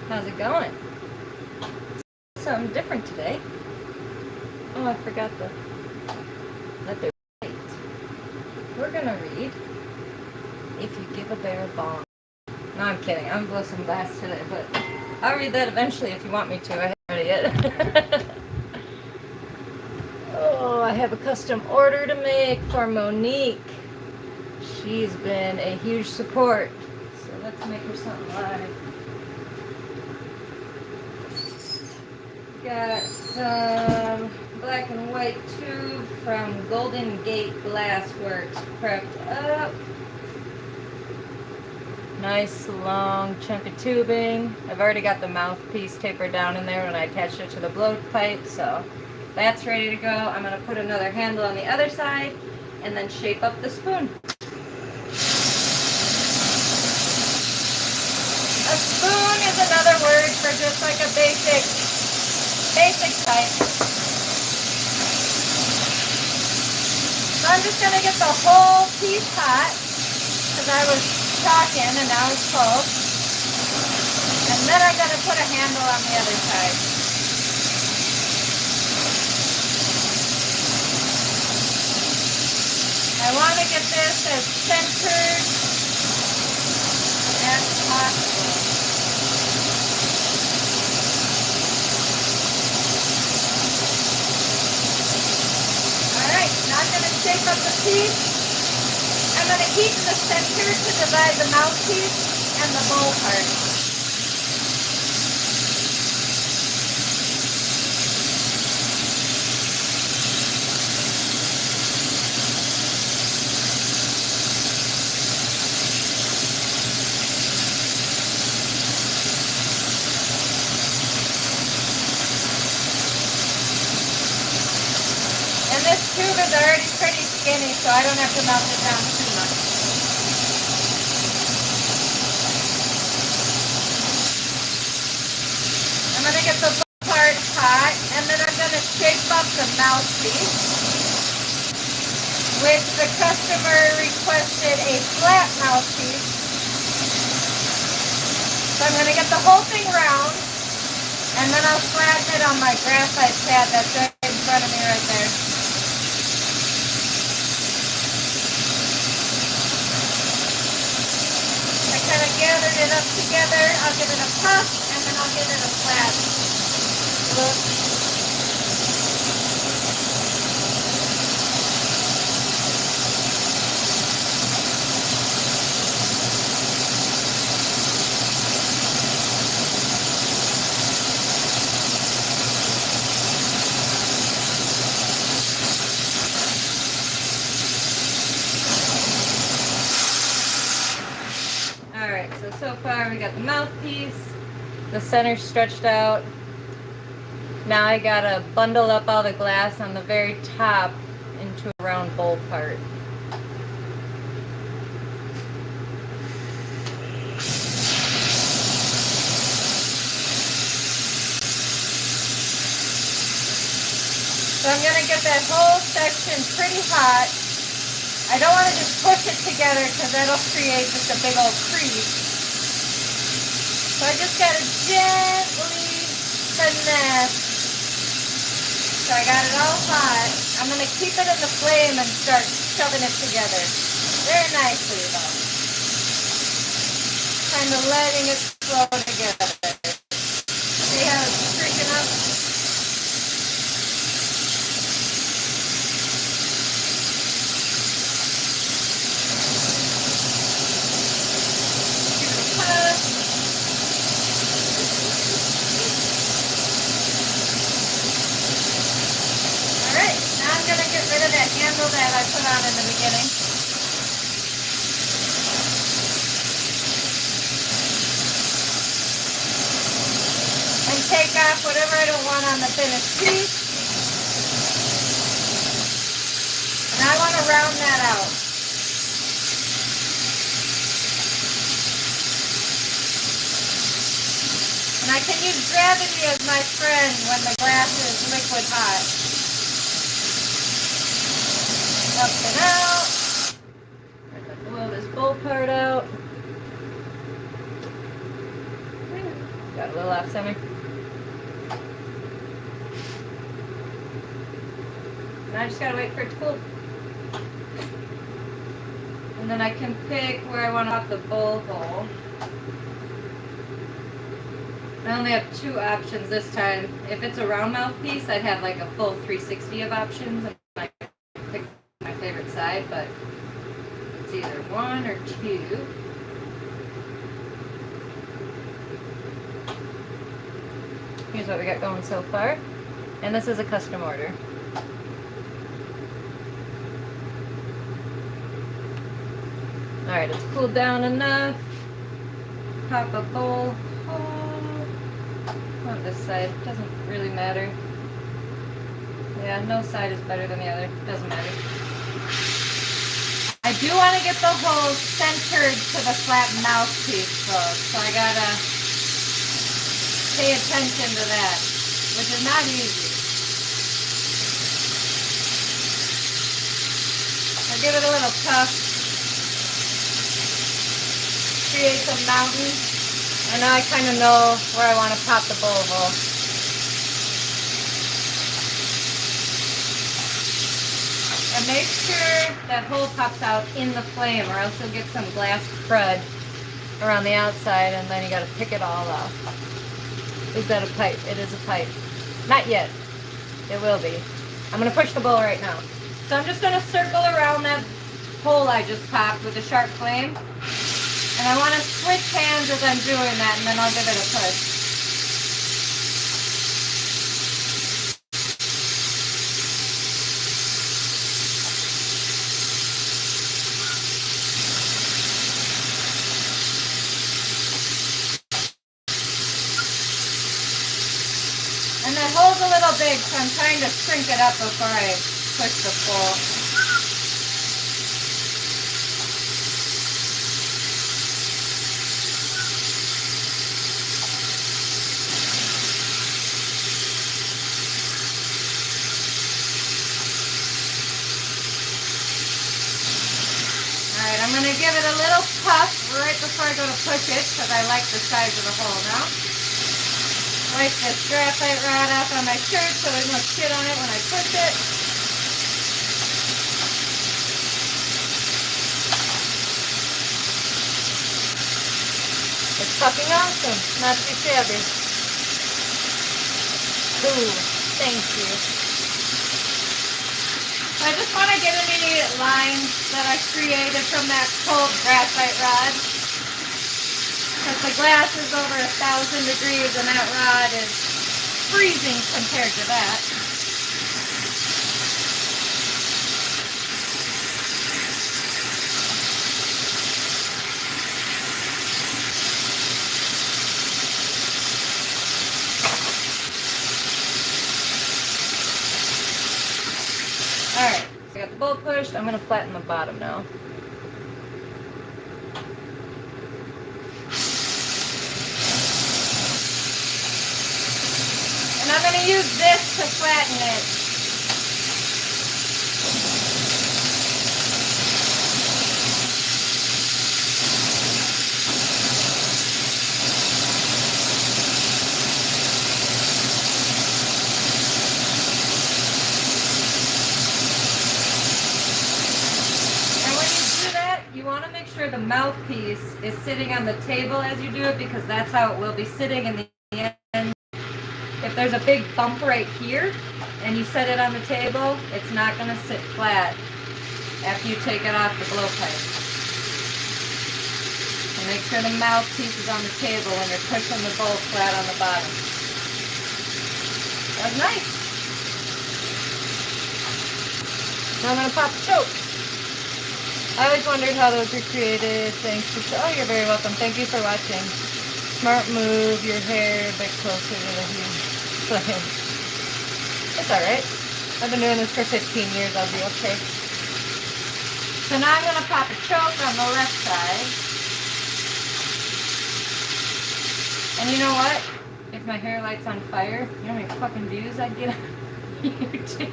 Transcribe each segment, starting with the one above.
How's it going? Something different today. Oh, I forgot the letter. We're gonna read If You Give a Bear a Bone. No, I'm kidding. I'm blowing some glass today, but I'll read that eventually if you want me to. I haven't read it yet. Oh, I have a custom order to make for Monique. She's been a huge support. So let's make her something live. Got some black and white tube from Golden Gate Glassworks prepped up. Nice long chunk of tubing. I've already got the mouthpiece tapered down in there when I attached it to the blowpipe, so that's ready to go. I'm going to put another handle on the other side and then shape up the spoon. A spoon is another word for just like a basic pipe. So I'm just going to get the whole piece hot because I was talking and now it's cold. And then I'm going to put a handle on the other side. I want to get this as centered as possible. Alright, now I'm going to shape up the piece. I'm going to keep the center to divide the mouthpiece and the bowl part. And this tube is already pretty skinny, so I don't have to melt it down too much. I'm going to get the part hot, and then I'm going to shape up the mouthpiece, which the customer requested a flat mouthpiece. So I'm going to get the whole thing round, and then I'll flatten it on my graphite pad that's right in front of me right there. Kind of gathered it up together. I'll give it a puff and then I'll give it a flat look. Alright, so far we got the mouthpiece, the center stretched out. Now I gotta bundle up all the glass on the very top into a round bowl part. So I'm gonna get that whole section pretty hot. I don't want to just push it together because that'll create just a big old crease. So I just got to gently finesse. So I got it all hot. I'm going to keep it in the flame and start shoving it together. Very nicely though. Kind of letting it flow together. See how it's freaking up? That handle that I put on in the beginning. And take off whatever I don't want on the finished piece. And I want to round that out. And I can use gravity as my friend when the glass is liquid hot. Up and out. I'm going to blow this bowl part out. Got a little off center. And I just gotta wait for it to cool. And then I can pick where I want to pop the bowl hole. I only have 2 options this time. If it's a round mouth piece, I'd have like a full 360 of options, and I can pick my favorite side, but it's either 1 or 2. Here's what we got going so far. And this is a custom order. Alright, it's cooled down enough. Pop a bowl hole. On this side, doesn't really matter. Yeah, no side is better than the other. Doesn't matter. I do want to get the hole centered to the flat mouthpiece though, so I gotta pay attention to that, which is not easy. I'll give it a little puff. Create some mountain. And now I kind of know where I want to pop the bowl hole. And make sure that hole pops out in the flame, or else you'll get some glass crud around the outside, and then you got to pick it all off. Is that a pipe? It is a pipe. Not yet. It will be. I'm going to push the bowl right now. So I'm just going to circle around that hole I just popped with a sharp flame. And I want to switch hands as I'm doing that, and then I'll give it a push. And that hole's a little big, so I'm trying to shrink it up before I push the bowl. I'm going to give it a little puff right before I go to push it, because I like the size of the hole now. Wipe this graphite rod off on my shirt so there's no shit on it when I push it. It's fucking awesome. Not too shabby. Ooh, thank you. I just want to get immediate lines that I created from that cold graphite rod. Because the glass is over 1,000 degrees and that rod is freezing compared to that. Alright, so I got the bowl pushed. I'm going to flatten the bottom now. And I'm going to use this to flatten it. You want to make sure the mouthpiece is sitting on the table as you do it, because that's how it will be sitting in the end. If there's a big bump right here and you set it on the table, it's not going to sit flat after you take it off the blowpipe. And make sure the mouthpiece is on the table when you're pushing the bowl flat on the bottom. That's nice. Now I'm going to pop the choke. I always wondered how those were created. Thanks for... Oh, you're very welcome. Thank you for watching. Smart move. Your hair a bit closer to the flame. It's alright. I've been doing this for 15 years. I'll be okay. So now I'm going to pop a choke on the left side. And you know what? If my hair light's on fire, you know how many fucking views I'd get on YouTube?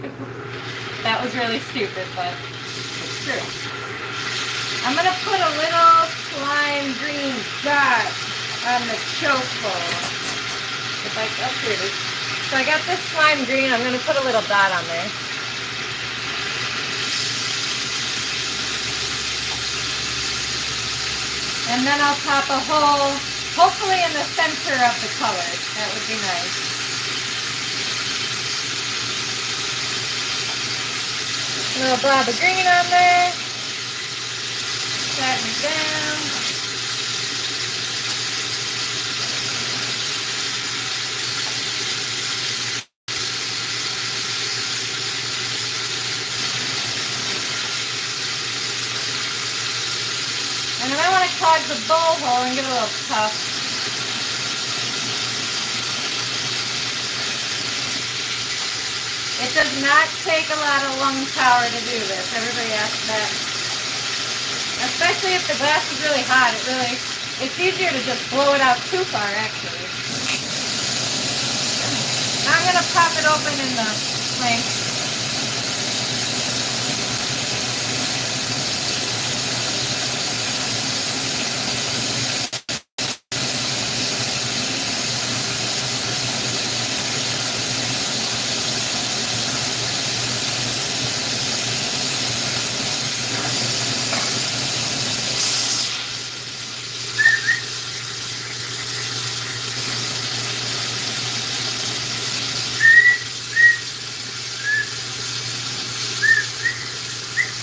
That was really stupid, but it's true. I'm going to put a little slime green dot on the choke bowl. Oh, here it is. So I got this slime green. I'm going to put a little dot on there. And then I'll pop a hole, hopefully in the center of the color. That would be nice. A little blob of green on there. Pat it down. And then I want to clog the bowl hole and give it a little puff. It does not take a lot of lung power to do this. Everybody asks that. Especially if the glass is really hot, it's easier to just blow it out too far, actually. Now I'm going to pop it open in the flame.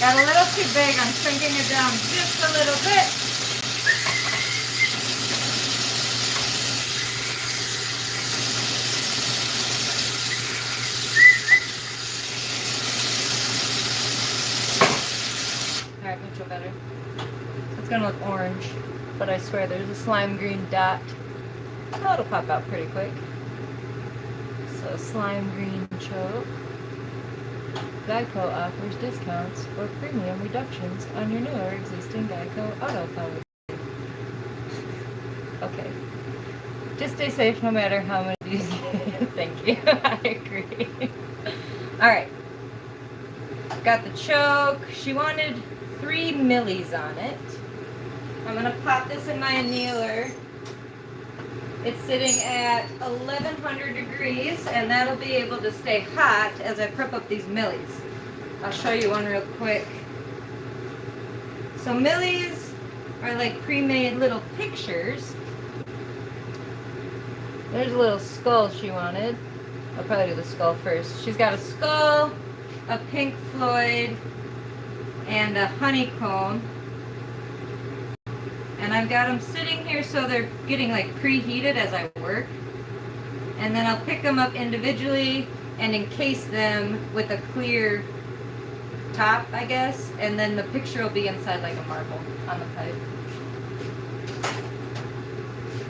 Got a little too big. I'm shrinking it down just a little bit. Alright, much better. It's going to look orange, but I swear there's a slime green dot. Oh, it'll pop out pretty quick. So slime green choke. Geico offers discounts or premium reductions on your new or existing Geico auto policy. Okay. Just stay safe no matter how many of these. Thank you. I agree. Alright. Got the choke. She wanted 3 millis on it. I'm going to pop this in my annealer. It's sitting at 1100 degrees, and that'll be able to stay hot as I prep up these millis. I'll show you one real quick. So millis are like pre-made little pictures. There's a little skull she wanted. I'll probably do the skull first. She's got a skull, a Pink Floyd, and a honeycomb. And I've got them sitting here so they're getting like preheated as I work. And then I'll pick them up individually and encase them with a clear top, I guess. And then the picture will be inside like a marble on the pipe.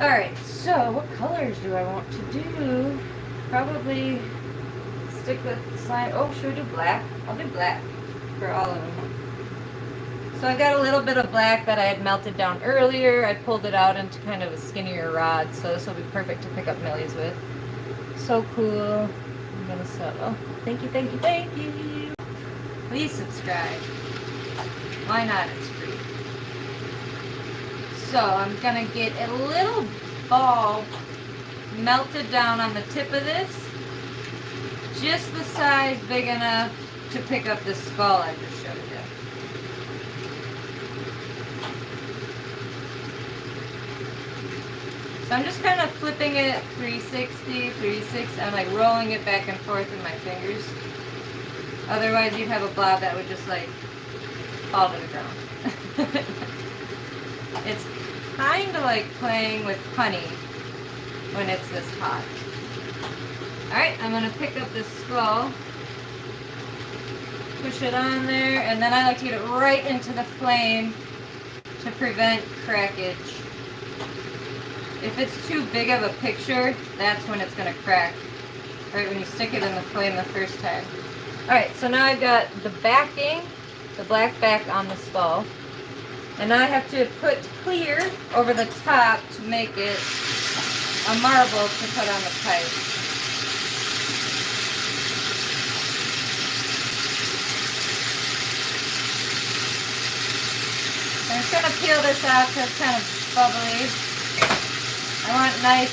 Alright, so what colors do I want to do? Probably stick with slime. Oh, should we do black? I'll do black for all of them. So I got a little bit of black that I had melted down earlier. I pulled it out into kind of a skinnier rod, so this will be perfect to pick up millis with. So cool. I'm gonna sell. Oh, thank you, thank you, thank you. Please subscribe. Why not? It's free. So I'm gonna get a little ball melted down on the tip of this, just the size big enough to pick up the skull I just showed you. So I'm just kind of flipping it 360, 360. I'm like rolling it back and forth with my fingers. Otherwise you'd have a blob that would just like fall to the ground. It's kind of like playing with honey when it's this hot. Alright, I'm going to pick up this skull, push it on there, and then I like to get it right into the flame to prevent crackage. If it's too big of a picture, that's when it's going to crack, right when you stick it in the flame the first time. Alright, so now I've got the backing, the black back on the skull, and now I have to put clear over the top to make it a marble to put on the pipe. I'm just going to peel this out because it's kind of bubbly. I want nice,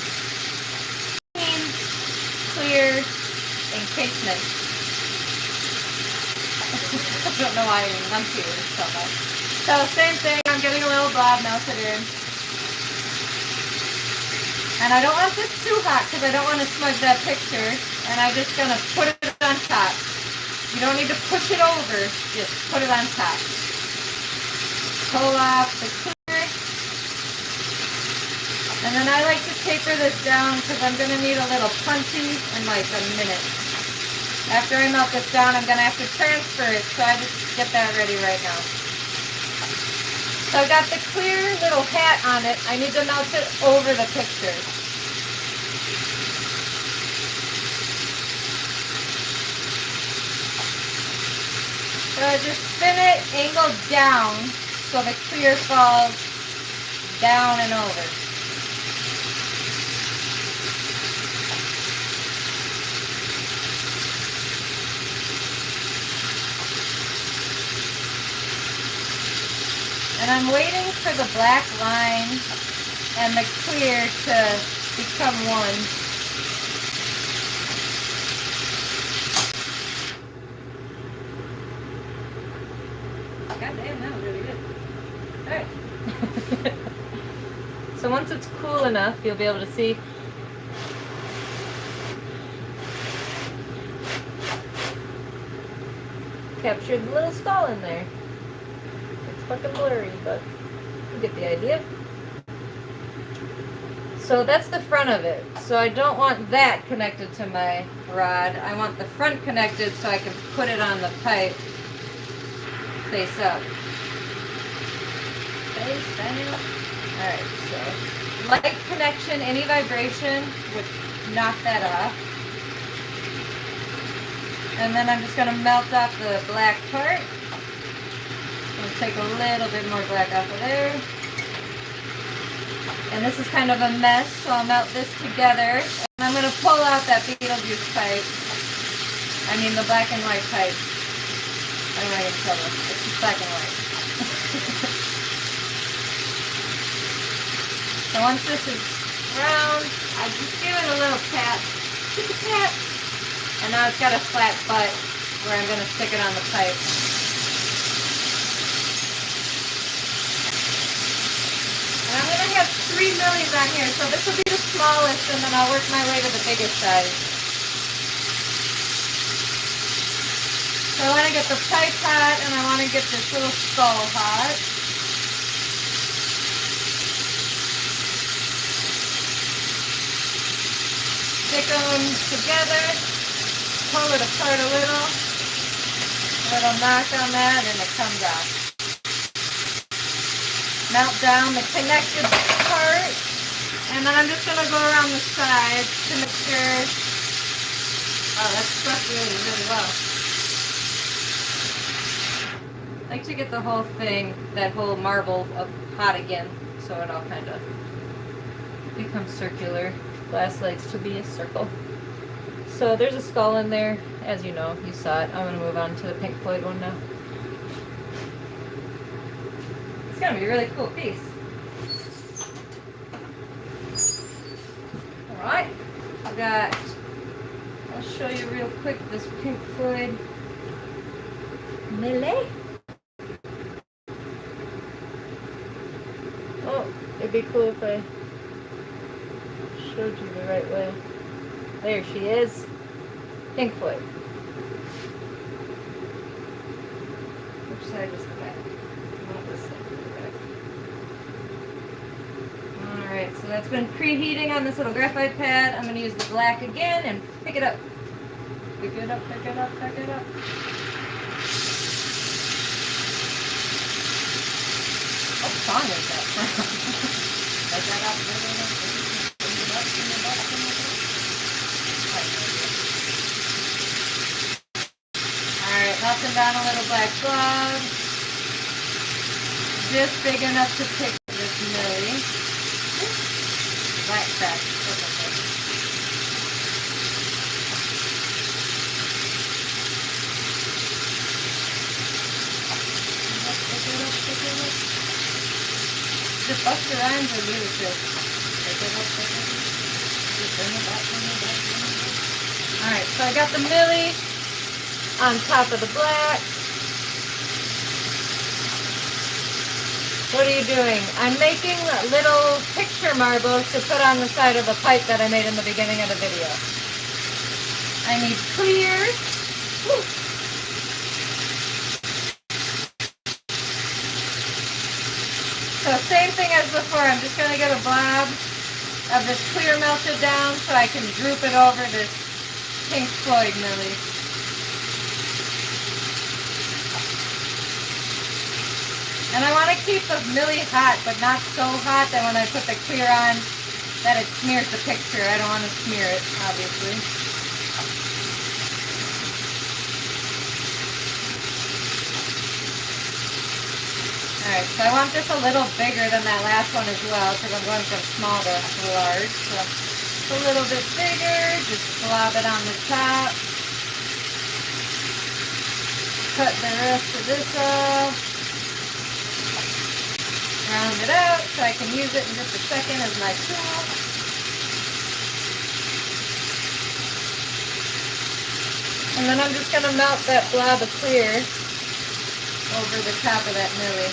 clean casement. I don't know why I enunciated so much. So same thing, I'm getting a little blob melted in. And I don't want this too hot because I don't want to smudge that picture. And I'm just going to put it on top. You don't need to push it over, just put it on top. Pull off the clear. And then I like to taper this down because I'm going to need a little punchy in like a minute. After I melt this down, I'm going to have to transfer it, so I just get that ready right now. So I got the clear little hat on it. I need to melt it over the picture. So I just spin it angled down so the clear falls down and over. And I'm waiting for the black line and the clear to become one. God damn, that was really good. Alright. So once it's cool enough, you'll be able to see. Captured the little skull in there. Fucking blurry, but you get the idea. So that's the front of it. So I don't want that connected to my rod. I want the front connected so I can put it on the pipe face up. Face down. Alright, so light connection, any vibration would knock that off. And then I'm just going to melt off the black part. We'll take a little bit more black off of there. And this is kind of a mess, so I'll melt this together. And I'm going to pull out that Beetlejuice pipe. I mean the black and white pipe. I don't want to get in trouble. It's just black and white. So once this is round, I just give it a little tap. Just a tap. And now it's got a flat butt where I'm going to stick it on the pipe. And I'm going to have 3 millies on here, so this will be the smallest, and then I'll work my way to the biggest size. So I want to get the pipe hot, and I want to get this little skull hot. Stick them together, pull it apart a little knock on that, and it comes out. Melt down the connected part, and then I'm just going to go around the sides to make sure. Oh, that's stuck really, really well. I like to get the whole thing, that whole marble, up hot again, so it all kind of becomes circular. Glass likes to be a circle. So there's a skull in there, as you know, you saw it. I'm going to move on to the Pink Floyd one now. It's going to be a really cool piece. Alright, I'll show you real quick this Pink Floyd Melee. Oh, it'd be cool if I showed you the right way. There she is. Pink Floyd. Which side is the back? Not this side. Alright, so that's been preheating on this little graphite pad. I'm going to use the black again and pick it up. Pick it up, pick it up, pick it up. What song is that? Pick it up, pick it up, pick it up, pick it up, pick it up. Alright, melting down a little black glove. Just big enough to pick this millie. Black crack. Just bust your arms or do the trick. Alright, so I got the Millie on top of the black. What are you doing? I'm making little picture marbles to put on the side of the pipe that I made in the beginning of the video. I need clear. Woo. So same thing as before, I'm just going to get a blob of this clear melted down so I can droop it over this Pink Floyd Millie. And I want to keep the Millie hot, but not so hot that when I put the clear on, that it smears the picture. I don't want to smear it, obviously. Alright, so I want this a little bigger than that last one as well, because I'm going from small to large. So it's a little bit bigger, just glob it on the top. Cut the rest of this off. Round it out so I can use it in just a second as my tool. And then I'm just going to melt that blob of clear over the top of that Millie.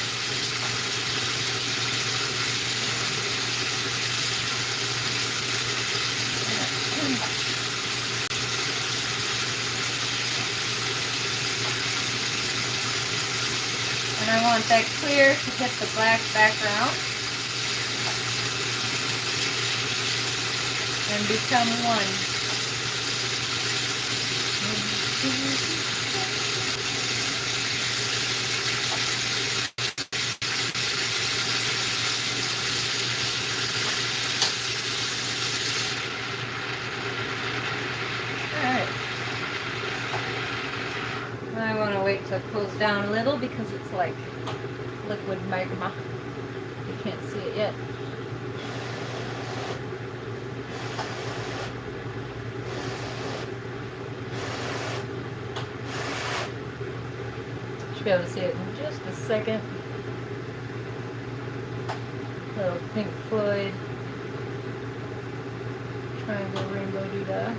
And I want that clear to hit the black background and become one. Alright. I want to wait till it cools down a little because it's like liquid magma. You can't see it yet. Should be able to see it in just a second. Little Pink Floyd triangle rainbow doodah.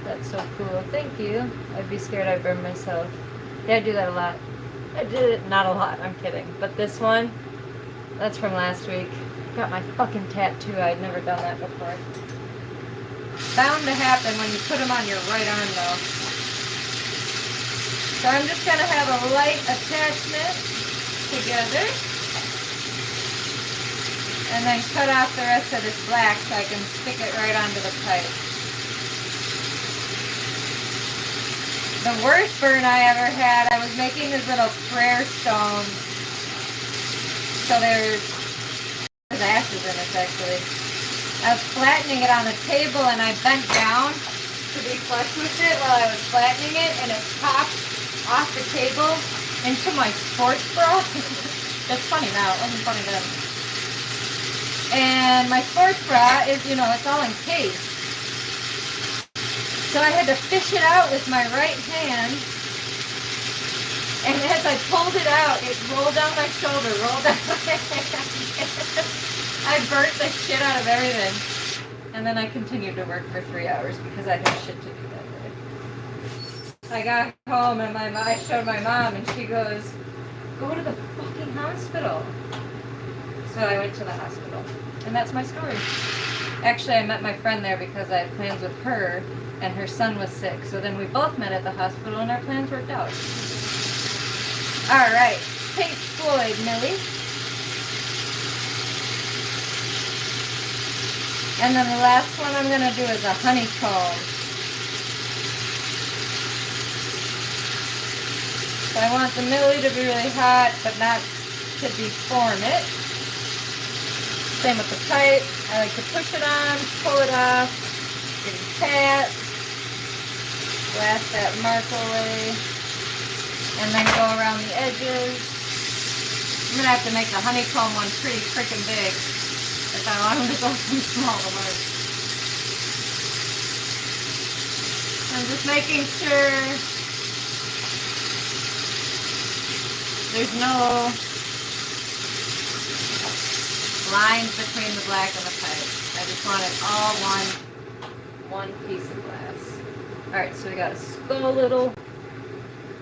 That's so cool. Thank you. I'd be scared I'd burn myself. Yeah, I do that a lot. I did it, not a lot, I'm kidding. But this one, that's from last week. Got my fucking tattoo. I'd never done that before. Bound to happen when you put them on your right arm though. So I'm just going to have a light attachment together. And then cut off the rest of this black so I can stick it right onto the pipe. The worst burn I ever had, I was making these little prayer stones. So there's ashes in it actually. I was flattening it on the table and I bent down to be flush with it while I was flattening it and it popped off the table into my sports bra. That's funny now, it wasn't funny then. And my sports bra is, you know, it's all encased. So I had to fish it out with my right hand, and as I pulled it out, it rolled down my shoulder, rolled down my hand. I burnt the shit out of everything. And then I continued to work for 3 hours because I had shit to do that day. I got home and I showed my mom and she goes, go to the fucking hospital. So I went to the hospital. And that's my story. Actually, I met my friend there because I had plans with her. And her son was sick, so then we both met at the hospital and our plans worked out. Alright, Pink Floyd Millie. And then the last one I'm going to do is a honeycomb. So I want the Millie to be really hot, but not to deform it. Same with the pipe. I like to push it on, pull it off, get it pat. Blast that mark away, and then go around the edges. I'm going to have to make the honeycomb one pretty freaking big if I want them to go from small to large. I'm just making sure there's no lines between the black and the pipe. I just want it all one piece of glass. Alright, so we got a little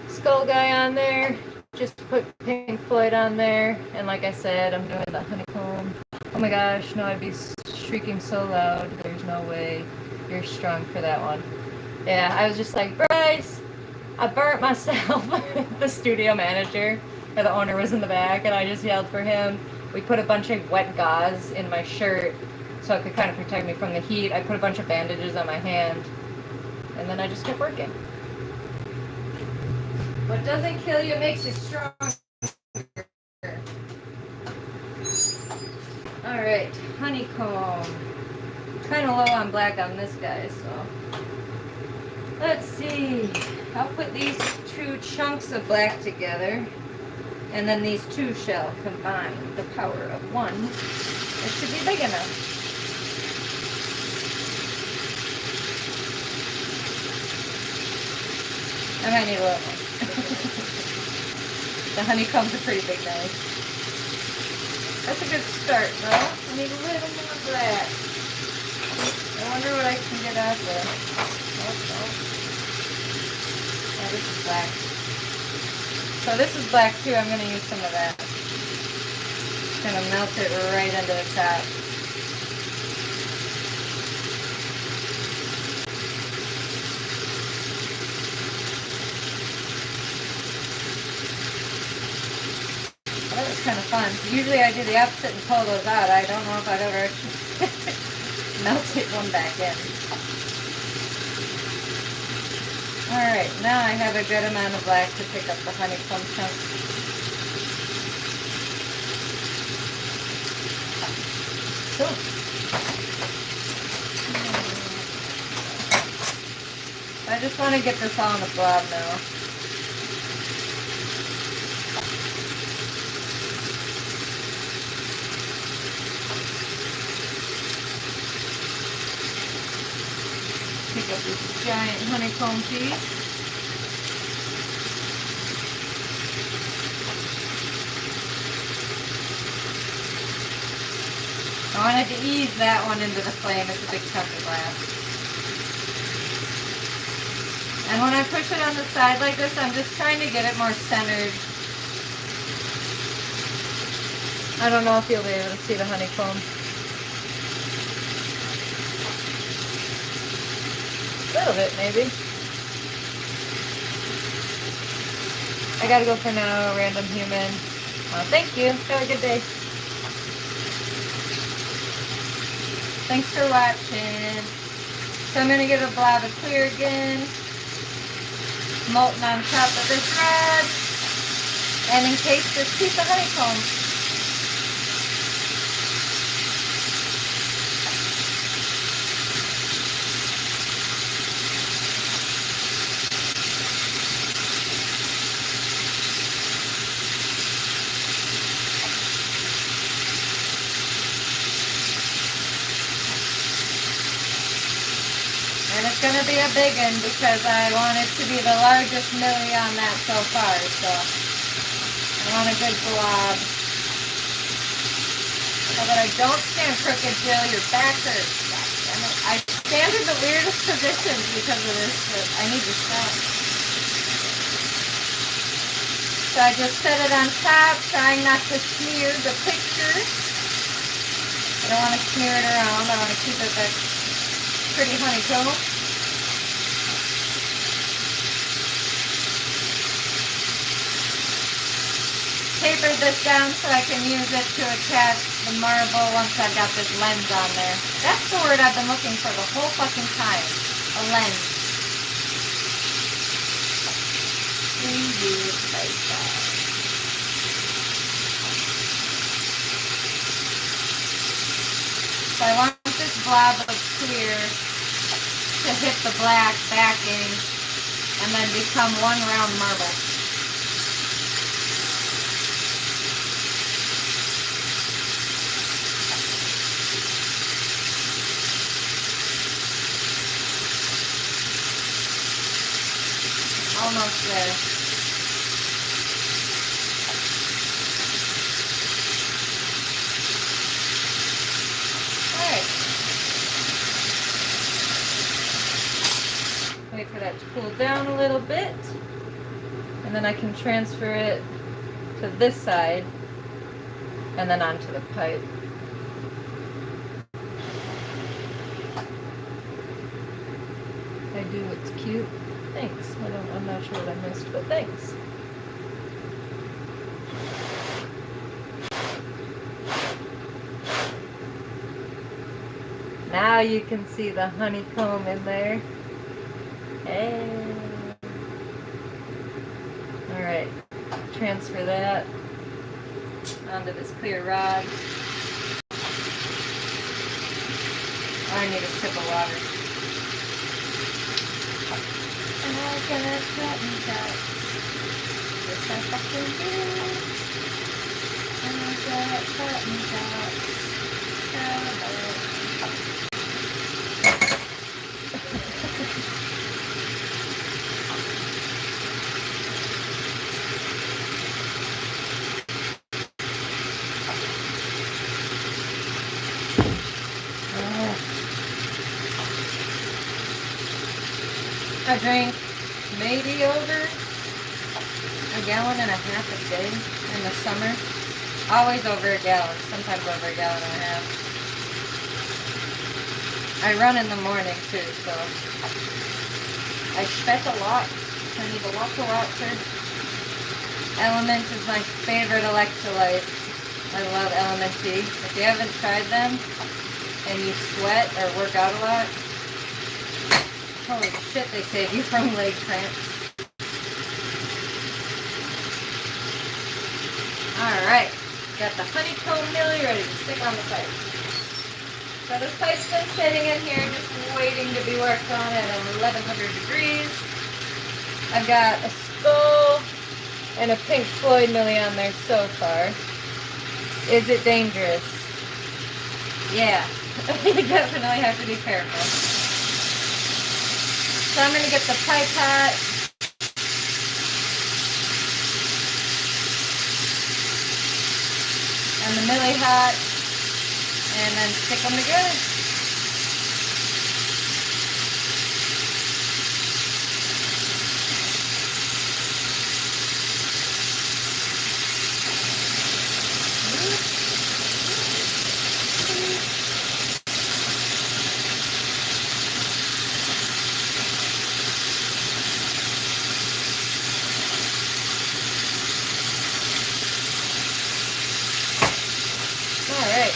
skull guy on there. Just put Pink Floyd on there. And like I said, I'm doing the honeycomb. Oh my gosh, no, I'd be shrieking so loud. There's no way. You're strong for that one. Yeah, I was just like, Bryce, I burnt myself. The studio manager, or the owner, was in the back, and I just yelled for him. We put a bunch of wet gauze in my shirt so it could kind of protect me from the heat. I put a bunch of bandages on my hand, and then I just kept working. What doesn't kill you makes you stronger. Alright, honeycomb. Kind of low on black on this guy, so let's see. I'll put these two chunks of black together, and then these two shall combine the power of one. It should be big enough. I might need a little more. The honeycomb's a pretty big knife. That's a good start, though. I need a little more black. I wonder what I can get out there. Oh, this is black. So this is black too. I'm going to use some of that. Just going to melt it right into the top. Well, that was kind of fun. Usually I do the opposite and pull those out. I don't know if I've ever melted one back in. Alright, now I have a good amount of black to pick up the honeycomb chunks. Cool. I just want to get this all in the blob now. Pick up this giant honeycomb piece. I wanted to ease that one into the flame. It's a big chunk of glass. And when I push it on the side like this, I'm just trying to get it more centered. I don't know if you'll be able to see the honeycomb. A little bit, maybe. I gotta go for now, random human. Well, thank you. Have a good day. Thanks for watching. So I'm gonna get a blob of clear again. Molten on top of this red. And encase this piece of honeycomb. And it's going to be a big one because I want it to be the largest millie on that so far. So I want a good blob. So that I don't stand crooked, Jill. Your back hurts. I stand in the weirdest positions because of this, but I need to stop. So I just set it on top, trying not to smear the picture. I don't want to smear it around. I want to keep it that pretty honeycomb. Tapered this down so I can use it to attach the marble once I've got this lens on there. That's the word I've been looking for the whole fucking time. A lens. 3 years later. So I want this blob of clear to hit the black backing and then become one round marble. Almost there. Alright. that to cool down a little bit. And then I can transfer it to this side and then onto the pipe. I do, it's cute. Thanks. I'm not sure what I missed, but thanks. Now you can see the honeycomb in there. Hey. Alright, transfer that onto this clear rod. I need a sip of water. And I got cotton dots. Yes, I fucking do. And I got cotton dots. I drink maybe over a gallon and a half a day in the summer. Always over a gallon, sometimes over a gallon and a half. I run in the morning too, so I sweat a lot. I need lots of water. Element is my favorite electrolyte. I love Element-T. If you haven't tried them and you sweat or work out a lot, holy shit, they save you from leg cramps. Alright, got the honeycomb millie ready to stick on the pipe. So this pipe's been sitting in here just waiting to be worked on at 1100 degrees. I've got a skull and a Pink Floyd millie on there so far. Is it dangerous? Yeah, you definitely have to be careful. So I'm going to get the pipe hot. And the millie hot. And then stick them together.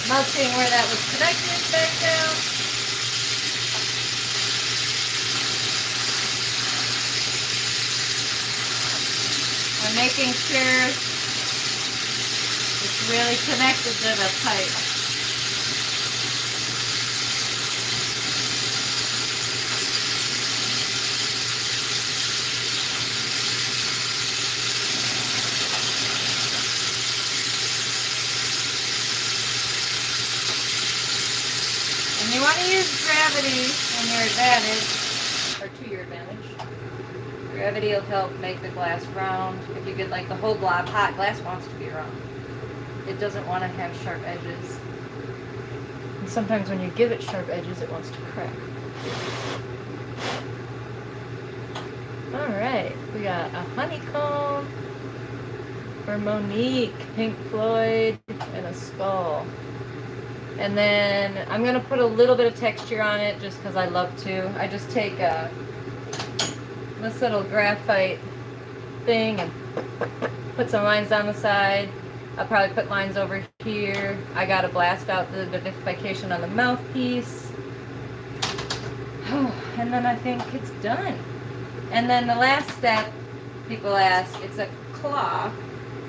Melting where that was connected back down. I'm making sure it's really connected to the pipe. You want to use gravity in your advantage, or to your advantage. Gravity will help make the glass round. If you get like the whole blob hot, glass wants to be round. It doesn't want to have sharp edges. And sometimes when you give it sharp edges, it wants to crack. Alright, we got a honeycomb for Monique, Pink Floyd, and a skull. And then I'm going to put a little bit of texture on it just because I love to. I just take this little graphite thing and put some lines down the side. I'll probably put lines over here. I got to blast out the vivification on the mouthpiece. And then I think it's done. And then the last step, people ask, it's a claw.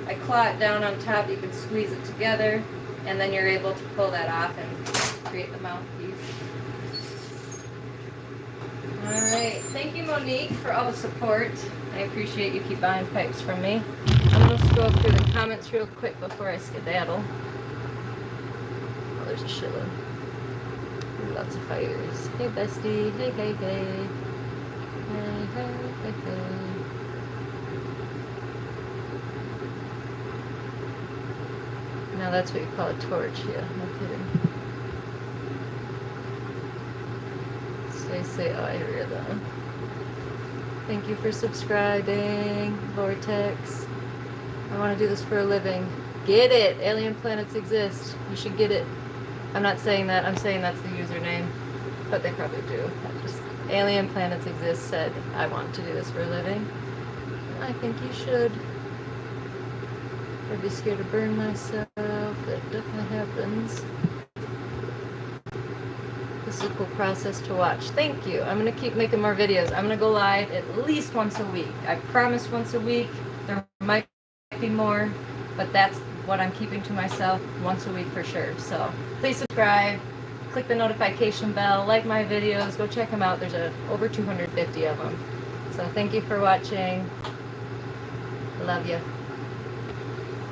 I claw it down on top. You can squeeze it together. And then you're able to pull that off and create the mouthpiece. Alright, thank you Monique for all the support. I appreciate you keep buying pipes from me. I'm going to scroll through the comments real quick before I skedaddle. Oh, there's a shitload. Lots of fires. Hey bestie, hey hey hey. Hey hey hey hey. Now that's what you call a torch, yeah, no kidding. Say, oh, I hear that one. Thank you for subscribing, Vortex. I want to do this for a living. Get it! Alien planets exist. You should get it. I'm not saying that. I'm saying that's the username. But they probably do. Alien planets exist said, I want to do this for a living. I think you should. I'd be scared to burn myself. That definitely happens. This is a cool process to watch. Thank you. I'm going to keep making more videos. I'm going to go live at least once a week. I promise once a week. There might be more, but that's what I'm keeping to myself once a week for sure. So please subscribe. Click the notification bell, like my videos, go check them out. There's over 250 of them. So thank you for watching. Love you.